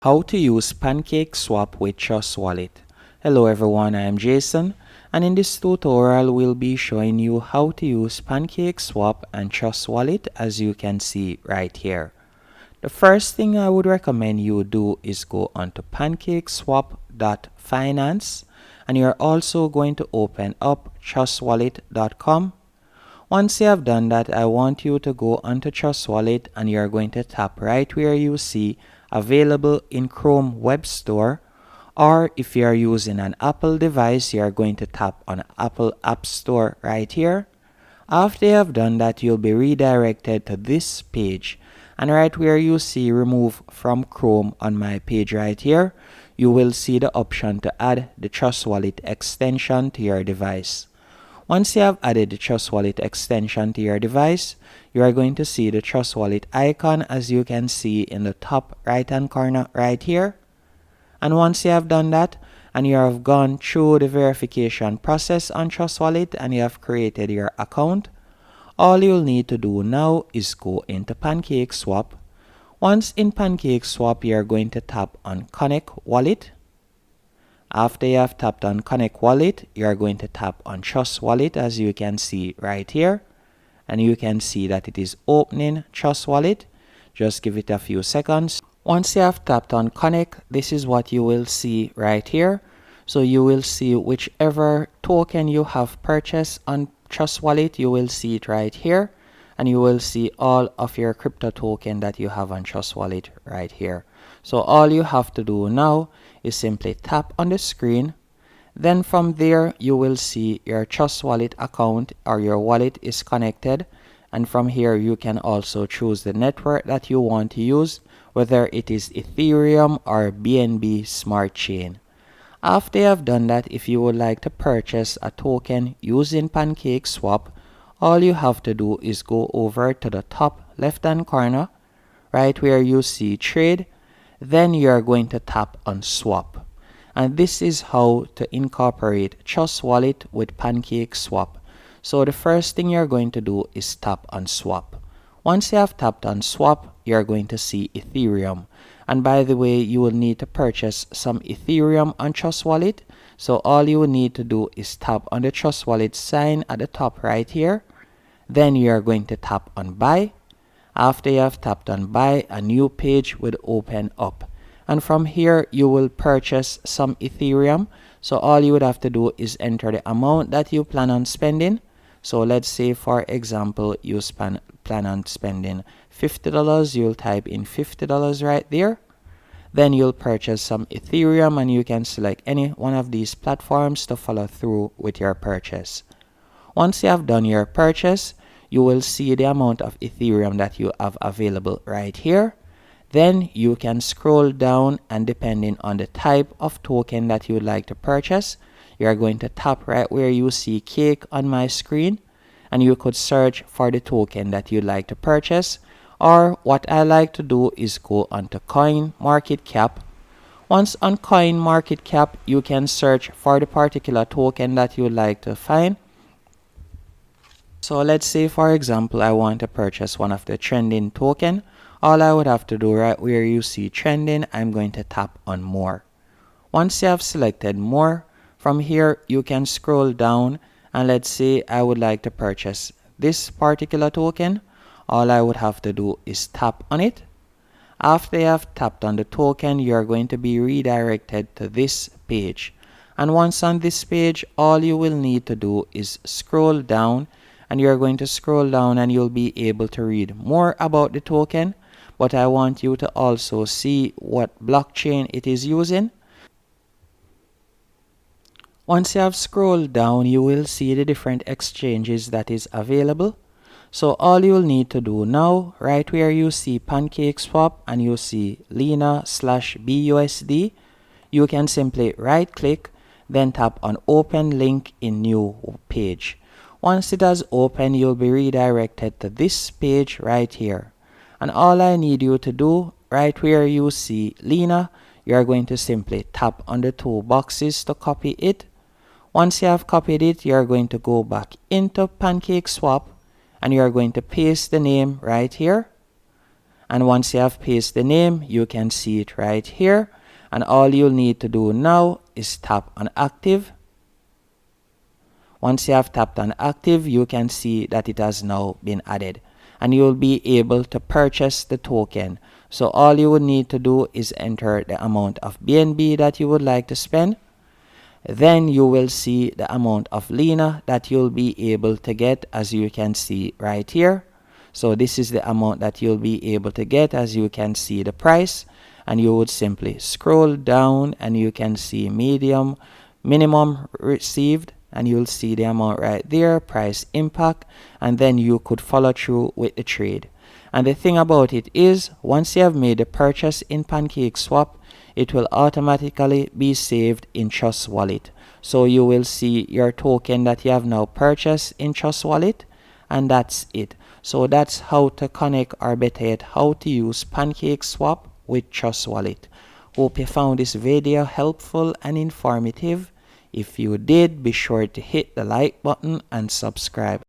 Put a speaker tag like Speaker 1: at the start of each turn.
Speaker 1: How to use Pancakeswap with Trustwallet. Hello everyone, I am Jason, and in this tutorial we'll be showing you how to use Pancakeswap and Trustwallet, as you can see right here. The first thing I would recommend you do is go onto pancakeswap.finance, and you're also going to open up trustwallet.com. Once you have done that, I want you to go onto Trustwallet and you're going to tap right where you see available in Chrome Web Store, or if you are using an Apple device, you are going to tap on Apple App Store right here. After you have done that, you'll be redirected to this page, and right where you see remove from Chrome on my page right here, you will see the option to add the Trustwallet extension to your device. Once you have added the Trustwallet extension to your device, you are going to see the Trustwallet icon, as you can see in the top right hand corner right here. And once you have done that and you have gone through the verification process on Trustwallet and you have created your account, all you'll need to do now is go into Pancakeswap. Once in Pancakeswap, you are going to tap on Connect Wallet. After you have tapped on Connect Wallet, you are going to tap on Trustwallet, as you can see right here. And you can see that it is opening Trustwallet. Just give it a few seconds. Once you have tapped on Connect, this is what you will see right here. So you will see whichever token you have purchased on Trustwallet, you will see it right here. And you will see all of your crypto token that you have on Trustwallet right here. So all you have to do now is simply tap on the screen. Then from there, you will see your Trustwallet account or your wallet is connected. And from here, you can also choose the network that you want to use, whether it is Ethereum or BNB Smart Chain. After you have done that, if you would like to purchase a token using Pancakeswap, all you have to do is go over to the top left hand corner, right where you see trade. Then you are going to tap on swap. And this is how to incorporate Trustwallet with Pancakeswap. So the first thing you're going to do is tap on swap. Once you have tapped on swap, you're going to see Ethereum. And by the way, you will need to purchase some Ethereum on Trustwallet. So all you will need to do is tap on the Trustwallet sign at the top right here. Then you are going to tap on buy. After you have tapped on buy, a new page will open up. And from here, you will purchase some Ethereum. So all you would have to do is enter the amount that you plan on spending. So let's say, for example, you plan on spending $50. You'll type in $50 right there. Then you'll purchase some Ethereum and you can select any one of these platforms to follow through with your purchase. Once you have done your purchase, you will see the amount of Ethereum that you have available right here. Then you can scroll down, and depending on the type of token that you would like to purchase, you are going to tap right where you see cake on my screen, and you could search for the token that you'd like to purchase. Or what I like to do is go onto CoinMarketCap. Once on CoinMarketCap, you can search for the particular token that you would like to find. So let's say, for example, I want to purchase one of the trending token. All I would have to do right where you see trending, I'm going to tap on more. Once you have selected more, from here you can scroll down, and let's say I would like to purchase this particular token. All I would have to do is tap on it. After you have tapped on the token, you are going to be redirected to this page. And once on this page, all you will need to do is scroll down, and you're going to scroll down and you'll be able to read more about the token. But I want you to also see what blockchain it is using. Once you have scrolled down, you will see the different exchanges that is available. So all you'll need to do now, right where you see Pancakeswap and you see Lena/BUSD, you can simply right click, then tap on open link in new page. Once it has opened, you'll be redirected to this page right here. And all I need you to do, right where you see Lena, you are going to simply tap on the two boxes to copy it. Once you have copied it, you are going to go back into Pancakeswap and you are going to paste the name right here. And once you have pasted the name, you can see it right here. And all you'll need to do now is tap on active. Once you have tapped on active, you can see that it has now been added. And you'll be able to purchase the token. So all you would need to do is enter the amount of BNB that you would like to spend. Then you will see the amount of Lena that you'll be able to get, as you can see right here. So this is the amount that you'll be able to get, as you can see the price. And you would simply scroll down and you can see medium, minimum received, and you'll see the amount right there, price impact, and then you could follow through with the trade. And the thing about it is, once you have made the purchase in Pancakeswap, it will automatically be saved in Trustwallet. So you will see your token that you have now purchased in Trustwallet, and that's it. So that's how to connect, or better yet, how to use Pancakeswap with Trustwallet. Hope you found this video helpful and informative. If you did, be sure to hit the like button and subscribe.